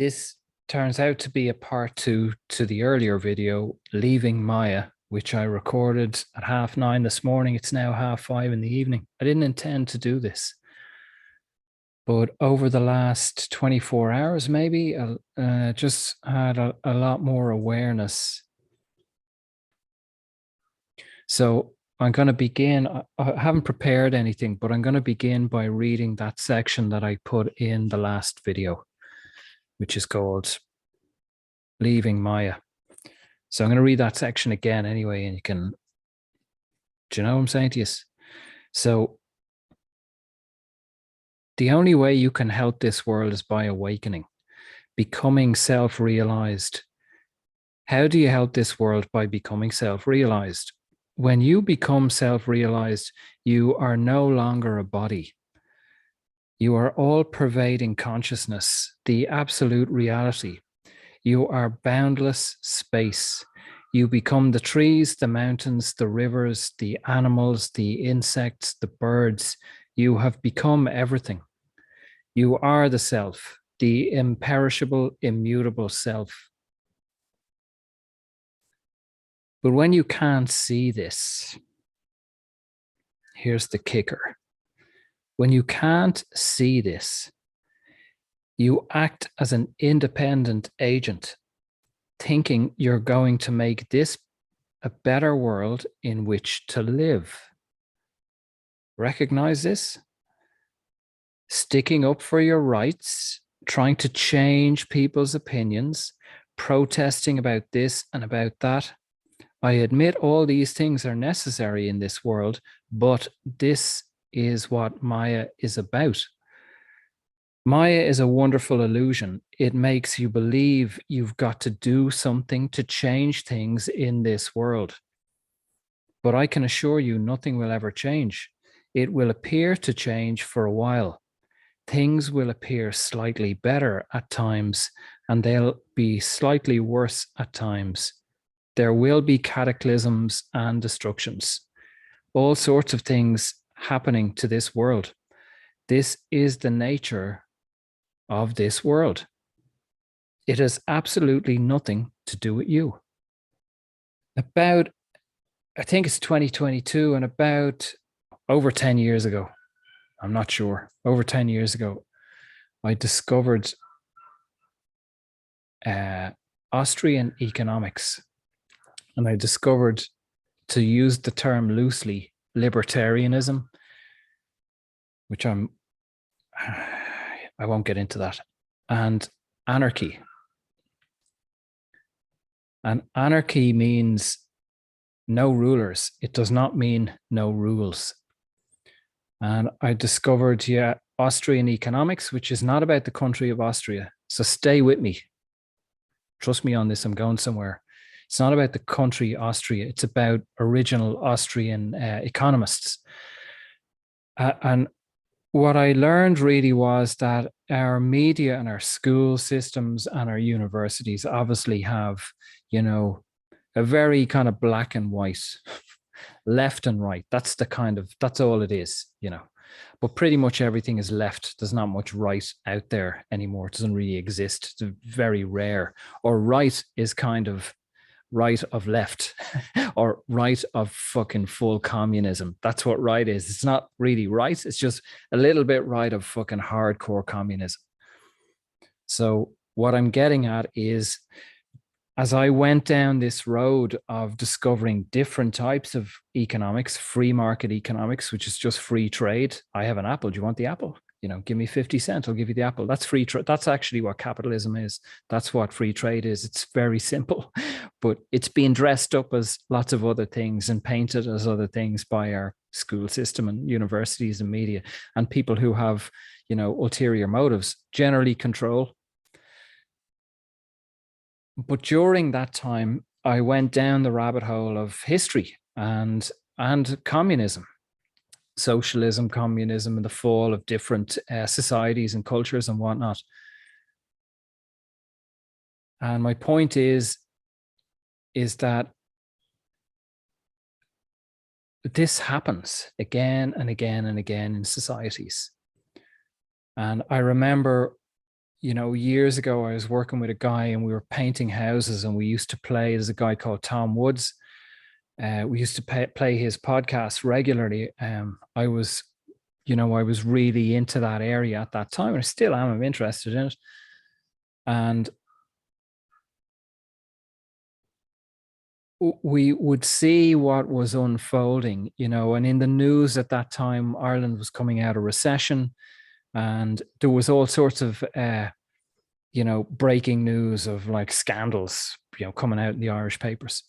This turns out to be a part two to the earlier video, Leaving Maya, which I recorded at 9:30 this morning. It's now 5:30 in the evening. I didn't intend to do this, but over the last 24 hours, maybe, just had a lot more awareness. So I'm going to begin. I haven't prepared anything, but I'm going to begin by reading that section that I put in the last video, which is called Leaving Maya. So I'm going to read that section again anyway, and do you know what I'm saying to you? So the only way you can help this world is by awakening, becoming self-realized. How do you help this world? By becoming self-realized. When you become self-realized, you are no longer a body. You are all-pervading consciousness, the absolute reality. You are boundless space. You become the trees, the mountains, the rivers, the animals, the insects, the birds. You have become everything. You are the self, the imperishable, immutable self. But when you can't see this, here's the kicker. When you can't see this, you act as an independent agent, thinking you're going to make this a better world in which to live. Recognize this? Sticking up for your rights, trying to change people's opinions, protesting about this and about that. I admit all these things are necessary in this world, but this is what Maya is about. Maya is a wonderful illusion. It makes you believe you've got to do something to change things in this world. But I can assure you nothing will ever change. It will appear to change for a while. Things will appear slightly better at times, and they'll be slightly worse at times. There will be cataclysms and destructions, all sorts of things happening to this world. This is the nature of this world. It has absolutely nothing to do with you. I think it's 2022, and about over 10 years ago, I'm not sure, over 10 years ago, I discovered Austrian economics. And I discovered, to use the term loosely, libertarianism, which I won't get into that, and anarchy. And anarchy means no rulers. It does not mean no rules. And I discovered, Austrian economics, which is not about the country of Austria. So stay with me. Trust me on this. I'm going somewhere. It's not about the country Austria. It's about original Austrian economists. And what I learned really was that our media and our school systems and our universities obviously have, a very kind of black and white, left and right. That's all it is, But pretty much everything is left. There's not much right out there anymore. It doesn't really exist. It's very rare. Or right is kind of right of left or right of fucking full communism. That's what right is. It's not really right. It's just a little bit right of fucking hardcore communism. So what I'm getting at is, as I went down this road of discovering different types of economics, free market economics, which is just free trade. I have an apple. Do you want the apple? Give me 50 cents. I'll give you the apple. That's free trade. That's actually what capitalism is. That's what free trade is. It's very simple, but it's being dressed up as lots of other things and painted as other things by our school system and universities and media and people who have, ulterior motives, generally control. But during that time, I went down the rabbit hole of history and communism, socialism, communism, and the fall of different societies and cultures and whatnot. And my point is that this happens again and again and again in societies. And I remember, years ago, I was working with a guy and we were painting houses, and we used to play. There's a guy called Tom Woods. We used to play his podcast regularly. I was really into that area at that time, and I still am. I'm interested in it. And we would see what was unfolding, and in the news at that time, Ireland was coming out of recession, and there was all sorts of, breaking news of like scandals, coming out in the Irish papers.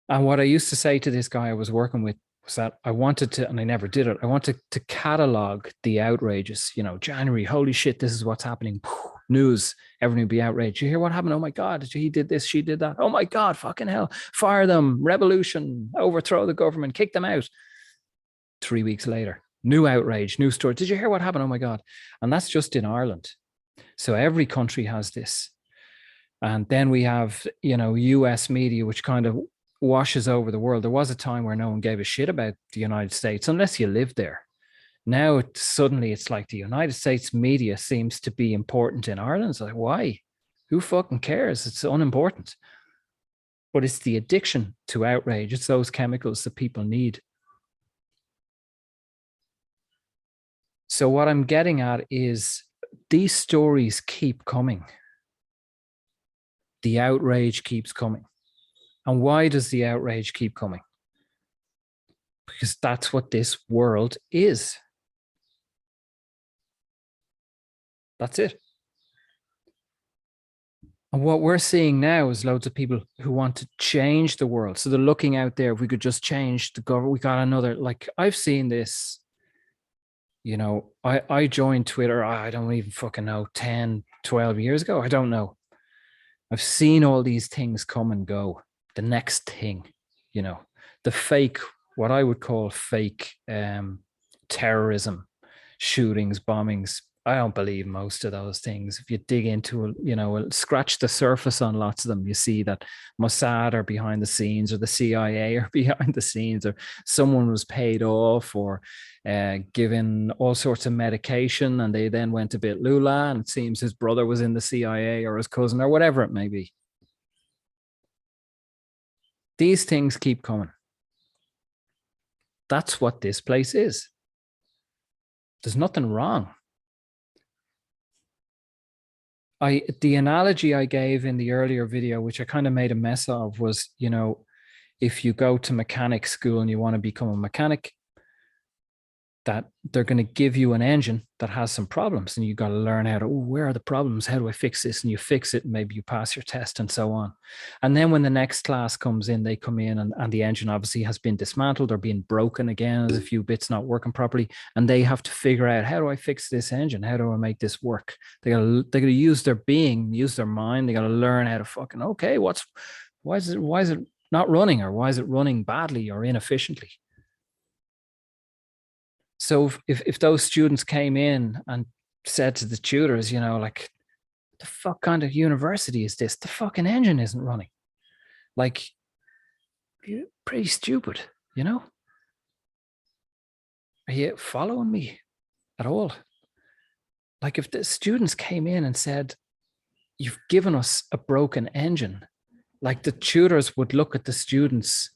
And what I used to say to this guy I was working with was that I wanted to, and I never did it, I wanted to catalog the outrages. January, holy shit, this is what's happening. News, everyone would be outraged. You hear what happened? Oh my God, he did this, she did that. Oh my God, fucking hell, fire them, revolution, overthrow the government, kick them out. 3 weeks later, new outrage, new story. Did you hear what happened? Oh my God. And that's just in Ireland. So every country has this. And then we have, US media, which kind of washes over the world. There was a time where no one gave a shit about the United States unless you lived there. Now suddenly it's like the United States media seems to be important in Ireland. It's like, why? Who fucking cares? It's unimportant. But it's the addiction to outrage. It's those chemicals that people need. So what I'm getting at is these stories keep coming. The outrage keeps coming. And why does the outrage keep coming? Because that's what this world is. That's it. And what we're seeing now is loads of people who want to change the world. So they're looking out there. If we could just change the government, we got another, like I've seen this, I joined Twitter, I don't even fucking know, 10, 12 years ago. I don't know. I've seen all these things come and go. The next thing, the fake, what I would call fake terrorism, shootings, bombings. I don't believe most of those things. If you dig into it, scratch the surface on lots of them, you see that Mossad are behind the scenes, or the CIA are behind the scenes, or someone was paid off, or given all sorts of medication, and they then went a bit lula, and it seems his brother was in the CIA or his cousin or whatever it may be. These things keep coming. That's what this place is. There's nothing wrong. The analogy I gave in the earlier video, which I kind of made a mess of, was, if you go to mechanic school and you want to become a mechanic, that they're going to give you an engine that has some problems, and you got to learn how to, where are the problems? How do I fix this? And you fix it, and maybe you pass your test and so on. And then when the next class comes in, they come in and the engine obviously has been dismantled or being broken again. There's a few bits not working properly, and they have to figure out, how do I fix this engine? How do I make this work? They got to use their being, use their mind. They got to learn how to fucking, okay, why is it not running, or why is it running badly or inefficiently? So if those students came in and said to the tutors, like, the fuck kind of university is this? The fucking engine isn't running. Like, pretty stupid, Are you following me at all? Like, if the students came in and said, you've given us a broken engine, like, the tutors would look at the students,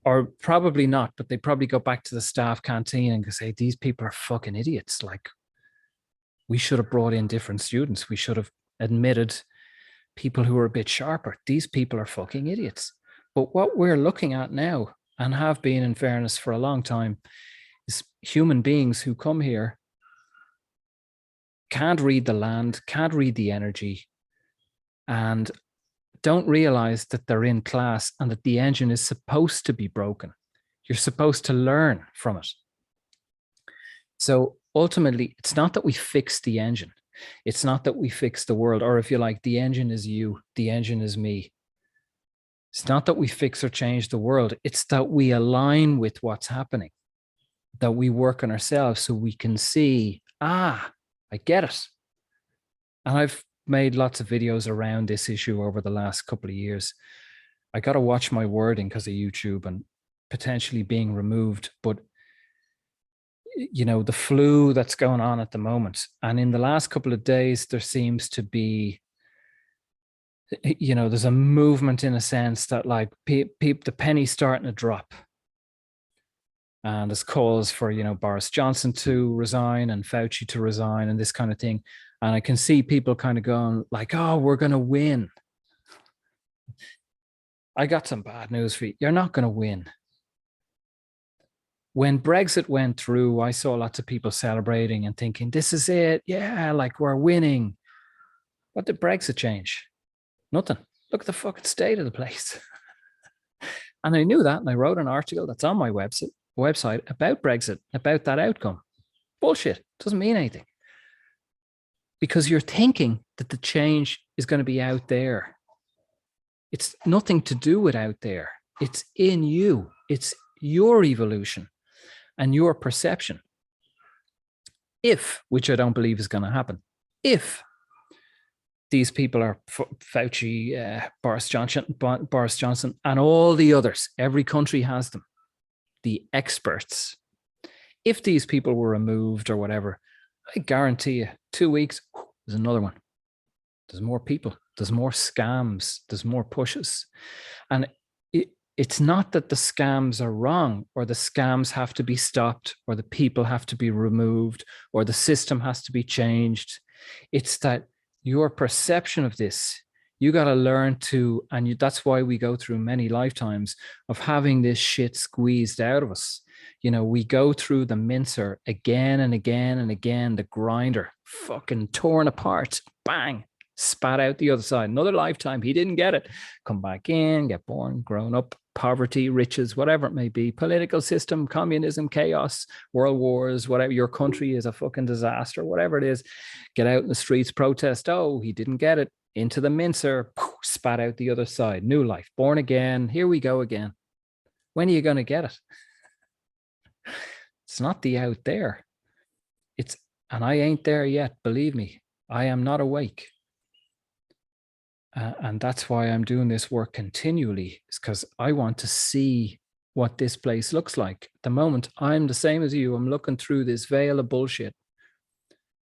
or probably not, but they probably go back to the staff canteen and say, these people are fucking idiots. Like, we should have brought in different students. We should have admitted people who are a bit sharper. These people are fucking idiots. But what we're looking at now, and have been, in fairness, for a long time, is human beings who come here, can't read the land, can't read the energy, and don't realize that they're in class and that the engine is supposed to be broken. You're supposed to learn from it. So ultimately, it's not that we fix the engine. It's not that we fix the world, or if you like, the engine is you, the engine is me. It's not that we fix or change the world. It's that we align with what's happening, that we work on ourselves so we can see, I get it. And I've made lots of videos around this issue over the last couple of years. I got to watch my wording because of YouTube and potentially being removed. But the flu that's going on at the moment. And in the last couple of days, there seems to be, there's a movement in a sense that like the penny's starting to drop. And there's calls for, Boris Johnson to resign and Fauci to resign and this kind of thing. And I can see people kind of going like, oh, we're going to win. I got some bad news for you. You're not going to win. When Brexit went through, I saw lots of people celebrating and thinking, this is it. Yeah, like we're winning. What did Brexit change? Nothing. Look at the fucking state of the place. And I knew that. And I wrote an article that's on my website about Brexit, about that outcome. Bullshit. Doesn't mean anything. Because you're thinking that the change is going to be out there. It's nothing to do with out there. It's in you. It's your evolution and your perception. If, which I don't believe is going to happen, if these people are Fauci, Boris Johnson, and all the others, every country has them, the experts. If these people were removed or whatever, I guarantee you 2 weeks, there's another one. There's more people. There's more scams. There's more pushes. And it's not that the scams are wrong or the scams have to be stopped or the people have to be removed or the system has to be changed. It's that your perception of this, you got to learn to, and that's why we go through many lifetimes of having this shit squeezed out of us. We go through the mincer again and again and again, the grinder, fucking torn apart, bang, spat out the other side. Another lifetime, he didn't get it. Come back in, get born, grown up, poverty, riches, whatever it may be, political system, communism, chaos, world wars, whatever, your country is a fucking disaster, whatever it is, get out in the streets, protest. Oh, he didn't get it. Into the mincer, spat out the other side. New life, born again. Here we go again. When are you going to get it? It's not the out there. And I ain't there yet. Believe me, I am not awake. And that's why I'm doing this work continually, is because I want to see what this place looks like. At the moment, I'm the same as you. I'm looking through this veil of bullshit.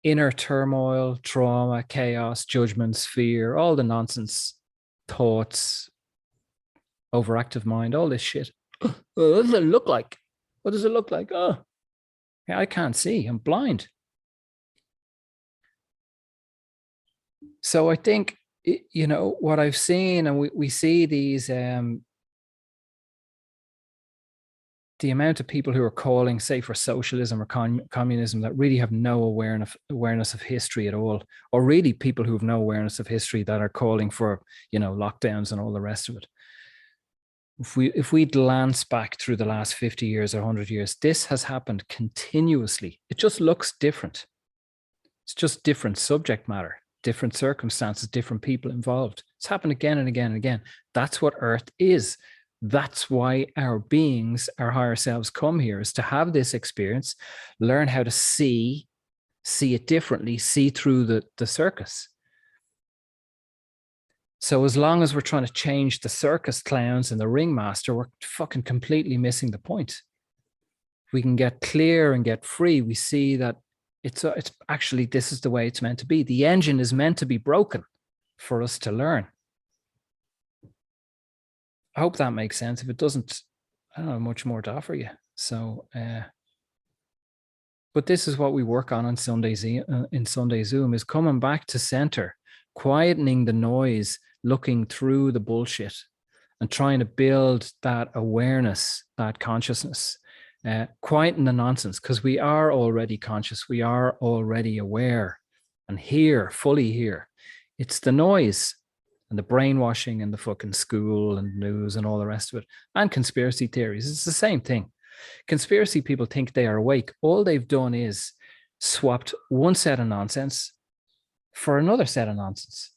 Inner turmoil, trauma, chaos, judgments, fear, all the nonsense, thoughts, overactive mind, all this shit. What does it look like? What does it look like? Oh, yeah, I can't see. I'm blind. So I think, what I've seen, and we see these, the amount of people who are calling, say, for socialism or communism that really have no awareness of history at all, or really people who have no awareness of history that are calling for, lockdowns and all the rest of it. If we glance back through the last 50 years or 100 years, this has happened continuously. It just looks different. It's just different subject matter, different circumstances, different people involved. It's happened again and again and again. That's what Earth is. That's why our beings, our higher selves, come here, is to have this experience, learn how to see it differently, see through the circus. So as long as we're trying to change the circus clowns and the ringmaster, we're fucking completely missing the point. If we can get clear and get free, we see that it's actually, this is the way it's meant to be. The engine is meant to be broken for us to learn. I hope that makes sense. If it doesn't, I don't have much more to offer you. So, but this is what we work on Sunday Zoom, is coming back to center, quietening the noise, looking through the bullshit and trying to build that awareness, that consciousness, quieten the nonsense, because we are already conscious. We are already aware and here, fully here. It's the noise and the brainwashing and the fucking school and news and all the rest of it, and conspiracy theories. It's the same thing. Conspiracy people think they are awake. All they've done is swapped one set of nonsense for another set of nonsense.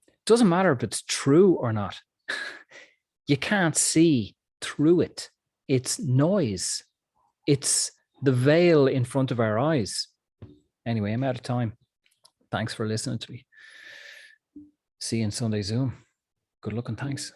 It doesn't matter if it's true or not. You can't see through it. It's noise. It's the veil in front of our eyes. Anyway, I'm out of time. Thanks for listening to me. See you in Sunday Zoom. Good luck and thanks.